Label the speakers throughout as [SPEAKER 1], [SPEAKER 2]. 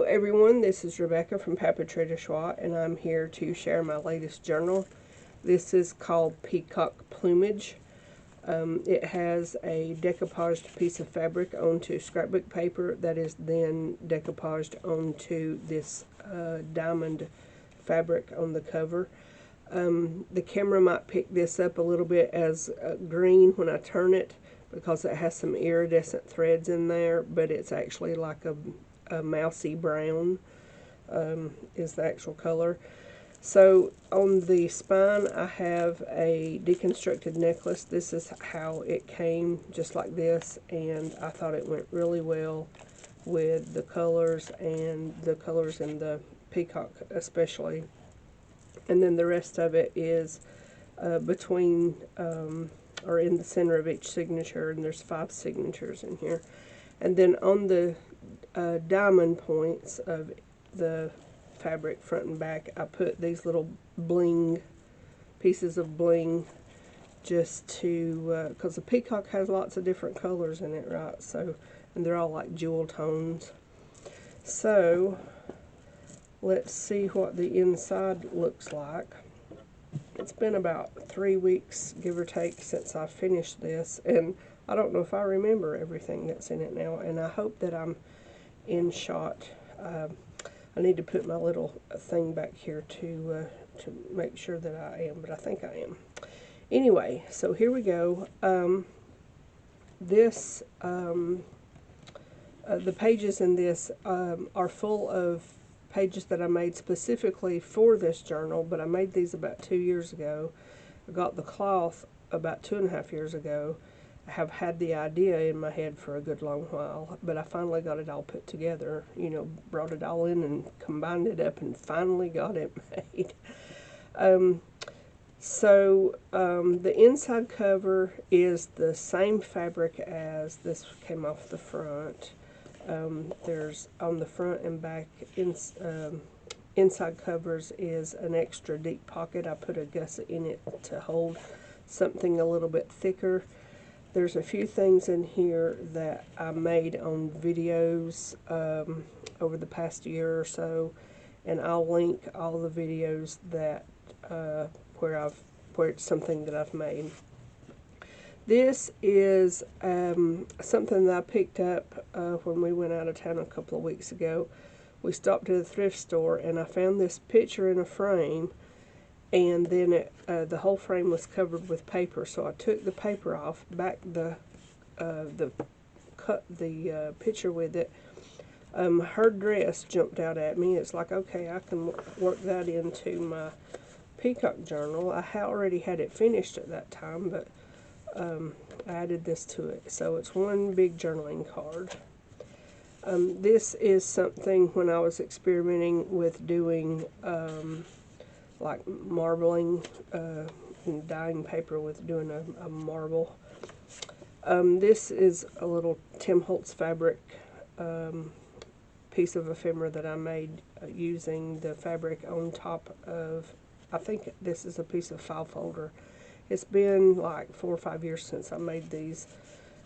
[SPEAKER 1] Hello everyone, this is Rebecca from Papeterie de Choix, and I'm here to share my latest journal. This is called Peacock Plumage. It has a decoupaged piece of fabric onto scrapbook paper that is then decoupaged onto this diamond fabric on the cover. The camera might pick this up a little bit as green when I turn it because it has some iridescent threads in there, but it's actually like a mousy brown is the actual color. So on the spine I have a deconstructed necklace. This is how it came, just like this, and I thought it went really well with the colors and the colors in the peacock especially. And then the rest of it is between or in the center of each signature, and there's 5 signatures in here. And then on the diamond points of the fabric front and back, I put these little bling, pieces of bling, just to, because the peacock has lots of different colors in it, right? So, and they're all like jewel tones. So, let's see what the inside looks like. It's been about 3 weeks, give or take, since I finished this, and I don't know if I remember everything that's in it now, and I hope that I'm in shot. I need to put my little thing back here to make sure that I am, but I think I am. Anyway, so here we go. The pages in this are full of pages that I made specifically for this journal, but I made these about 2 years ago. I got the cloth about 2.5 years ago. I have had the idea in my head for a good long while, but I finally got it all put together, you know, brought it all in and combined it up and finally got it made. The inside cover is the same fabric as this came off the front. There's on the front and back inside covers is an extra deep pocket. I put a gusset in it to hold something a little bit thicker. There's a few things in here that I made on videos over the past year or so, and I'll link all the videos that where it's something that I've made. This is something that I picked up when we went out of town a couple of weeks ago. We stopped at a thrift store and I found this picture in a frame, and then the whole frame was covered with paper. So I took the paper off, backed the picture with it. Her dress jumped out at me. It's like, okay, I can work that into my peacock journal. I already had it finished at that time, but I added this to it. So it's one big journaling card. This is something when I was experimenting with doing like marbling, and dyeing paper with doing a marble. This is a little Tim Holtz fabric piece of ephemera that I made using the fabric on top of, I think this is a piece of file folder. It's been like 4 or 5 years since I made these.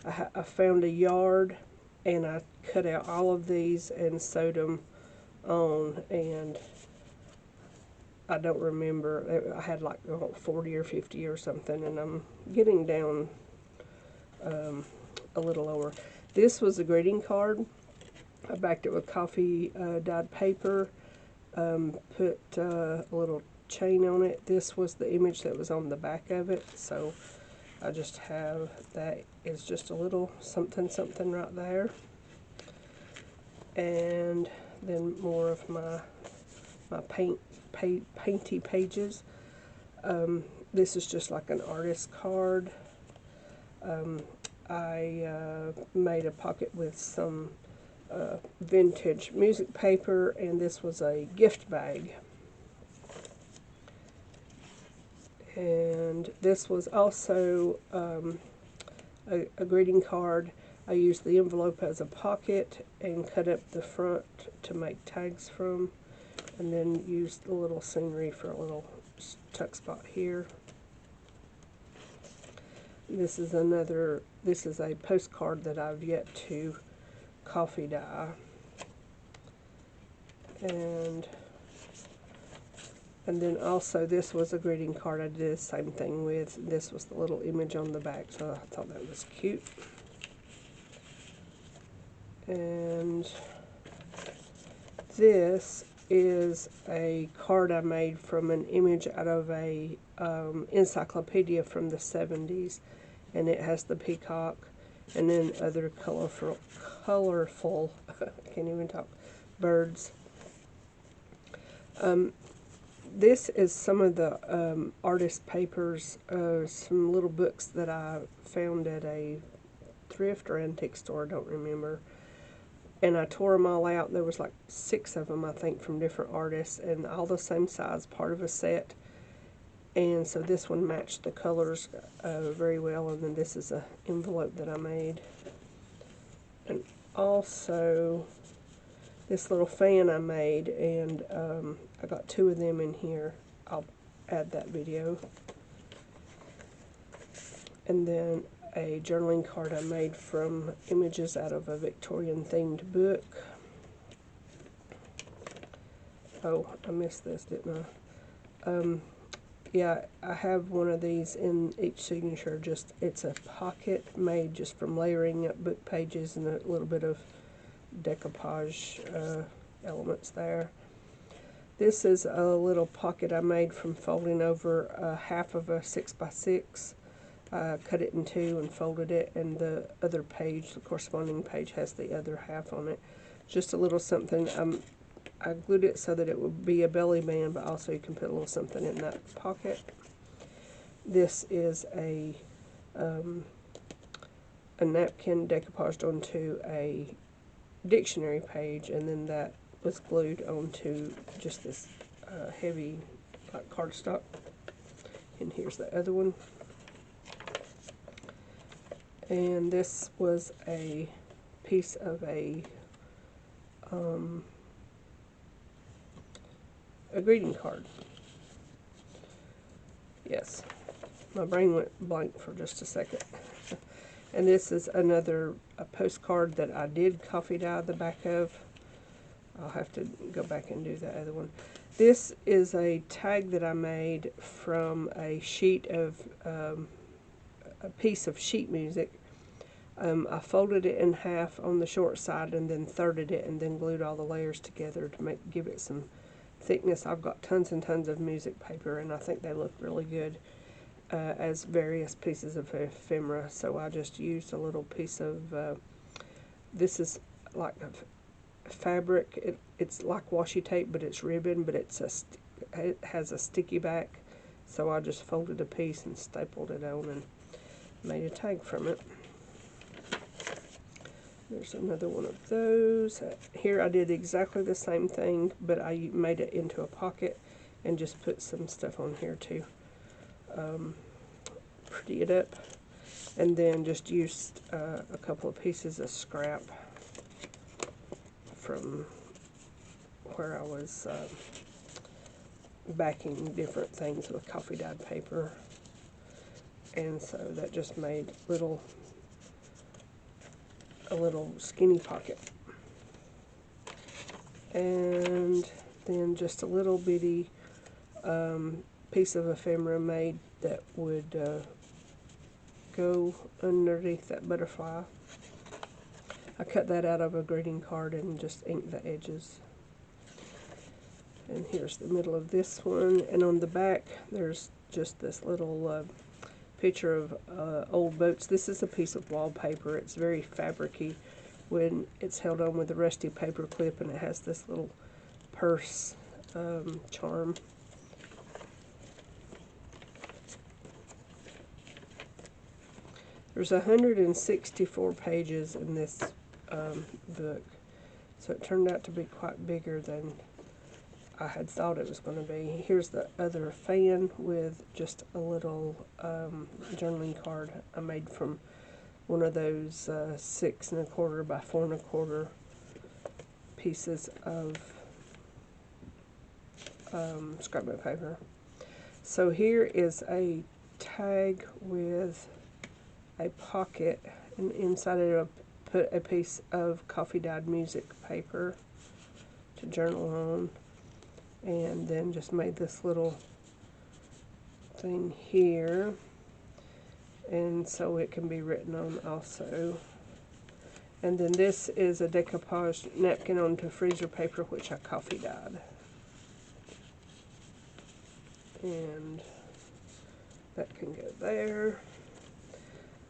[SPEAKER 1] I found a yard and I cut out all of these and sewed them on, and I don't remember. I had like 40 or 50 or something, and I'm getting down a little lower. This was a greeting card. I backed it with coffee dyed paper, put a little chain on it. This was the image that was on the back of it, so I just have that is just a little something something right there. And then more of my painty pages. This is just like an artist card. I made a pocket with some vintage music paper, and this was a gift bag. And this was also a greeting card. I used the envelope as a pocket and cut up the front to make tags from, and then used the little scenery for a little tuck spot here. This is a postcard that I've yet to coffee dye. And then also this was a greeting card I did the same thing with. This was the little image on the back, so I thought that was cute. And this is a card I made from an image out of a encyclopedia from the 70s, and it has the peacock and then other colorful I can't even talk, birds. This is some of the artist papers, some little books that I found at a thrift or antique store, I don't remember. And I tore them all out. There was like 6 of them, I think, from different artists, and all the same size, part of a set. And so this one matched the colors very well, and then this is an envelope that I made. And also this little fan I made, and I got 2 of them in here. I'll add that video. And then a journaling card I made from images out of a Victorian themed book. Oh, I missed this, didn't I? Yeah, I have one of these in each signature. Just it's a pocket made just from layering up book pages and a little bit of decoupage elements there. This is a little pocket I made from folding over half of a 6x6. Cut it in 2 and folded it, and the other page, the corresponding page, has the other half on it. Just a little something. I glued it so that it would be a belly band, but also you can put a little something in that pocket. This is a napkin decoupaged onto a dictionary page, and then that was glued onto just this heavy like cardstock. And here's the other one. And this was a piece of a greeting card. Yes, my brain went blank for just a second. And this is another postcard that I did coffee dye the back of. I'll have to go back and do the other one. This is a tag that I made from a sheet of a piece of sheet music. I folded it in half on the short side and then thirded it and then glued all the layers together to give it some thickness. I've got tons and tons of music paper, and I think they look really good as various pieces of ephemera. So I just used a little piece of this is like a fabric. It's like washi tape, but it's ribbon, but it has a sticky back. So I just folded a piece and stapled it on and made a tag from it. There's another one of those. Here I did exactly the same thing, but I made it into a pocket and just put some stuff on here to pretty it up. And then just used a couple of pieces of scrap from where I was backing different things with coffee dyed paper. And so that just made a little skinny pocket. And then just a little bitty piece of ephemera made that would go underneath that butterfly. I cut that out of a greeting card and just inked the edges. And here's the middle of this one, and on the back there's just this little picture of old boats. This is a piece of wallpaper. It's very fabricy when it's held on with a rusty paper clip, and it has this little purse charm. There's 164 pages in this book, so it turned out to be quite bigger than I had thought it was going to be. Here's the other fan with just a little journaling card I made from one of those 6 1/4 by 4 1/4 pieces of scrapbook paper. So here is a tag with a pocket, and inside it I put a piece of coffee dyed music paper, to journal on, and then just made this little thing here, and so it can be written on also. And then this is a decoupaged napkin onto freezer paper, which I coffee dyed. And that can go there.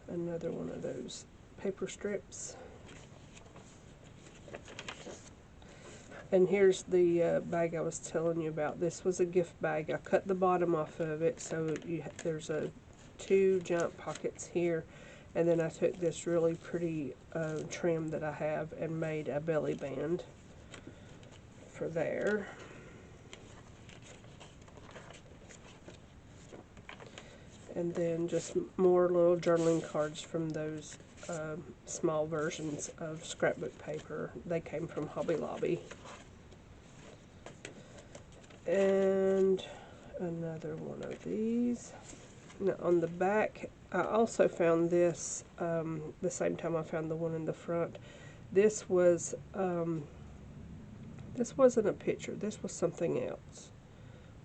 [SPEAKER 1] Another one of those paper strips. And here's the bag I was telling you about. This was a gift bag. I cut the bottom off of it, so there's two giant pockets here. And then I took this really pretty trim that I have and made a belly band for there. And then just more little journaling cards from those small versions of scrapbook paper. They came from Hobby Lobby. And another one of these. Now on the back, I also found this the same time I found the one in the front. This was this wasn't a picture. This was something else.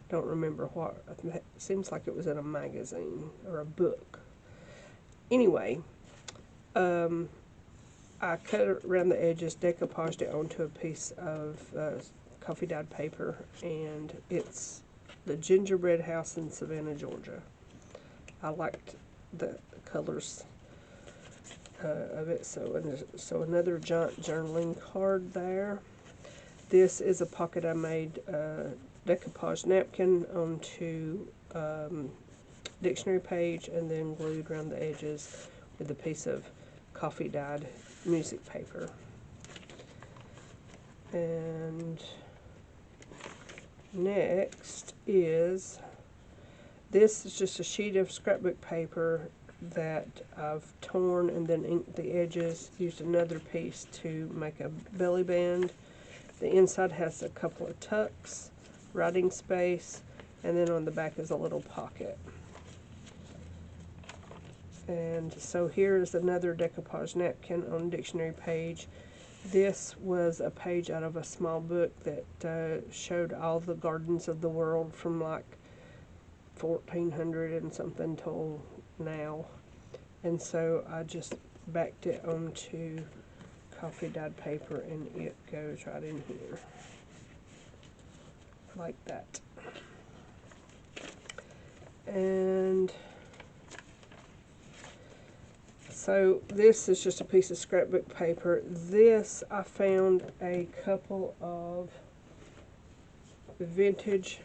[SPEAKER 1] Don't remember what. It seems like it was in a magazine or a book. Anyway, I cut it around the edges, decoupaged it onto a piece of coffee dyed paper, and it's the gingerbread house in Savannah, Georgia. I liked the colors of it, so another giant journaling card there. This is a pocket I made decoupaged napkin onto dictionary page and then glued around the edges with a piece of coffee dyed music paper. And next is, this is just a sheet of scrapbook paper that I've torn and then inked the edges, used another piece to make a belly band. The inside has a couple of tucks, writing space, and then on the back is a little pocket. And so here is another decoupage napkin on dictionary page. This was a page out of a small book that showed all the gardens of the world from like 1400 and something till now. And so I just backed it onto coffee dyed paper and it goes right in here. Like that. And so this is just a piece of scrapbook paper. This, I found a couple of vintage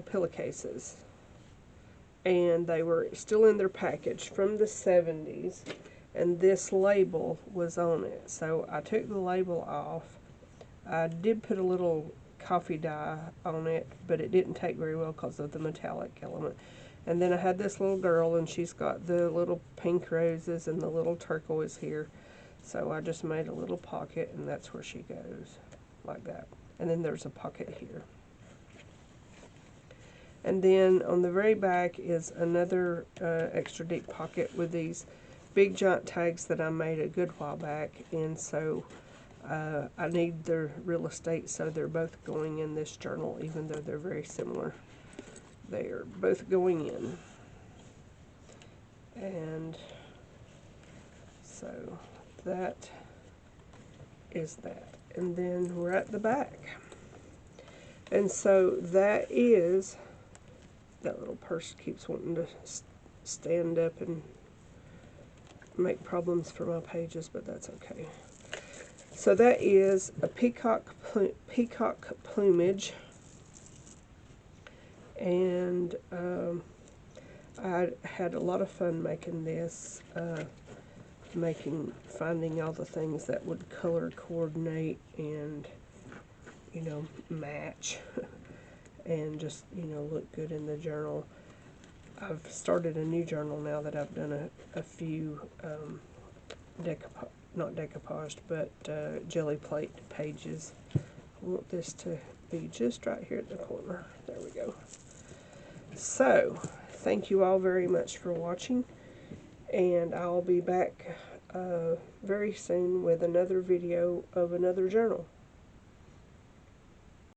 [SPEAKER 1] pillowcases, and they were still in their package from the 70s, and this label was on it. So I took the label off. I did put a little coffee dye on it, but it didn't take very well because of the metallic element. And then I had this little girl, and she's got the little pink roses and the little turquoise here. So I just made a little pocket, and that's where she goes, like that. And then there's a pocket here. And then on the very back is another extra deep pocket with these big giant tags that I made a good while back. And so I need their real estate, so they're both going in this journal, even though they're very similar. They're both going in. And so that is that. And then we're at the back. And so that is, that little purse keeps wanting to stand up and make problems for my pages, but that's okay. So that is a Peacock Plumage. And I had a lot of fun making this, finding all the things that would color coordinate and, you know, match and just, you know, look good in the journal. I've started a new journal now that I've done a few not decoupaged, but jelly plate pages. I want this to be just right here at the corner. There we go. So, thank you all very much for watching, and I'll be back very soon with another video of another journal.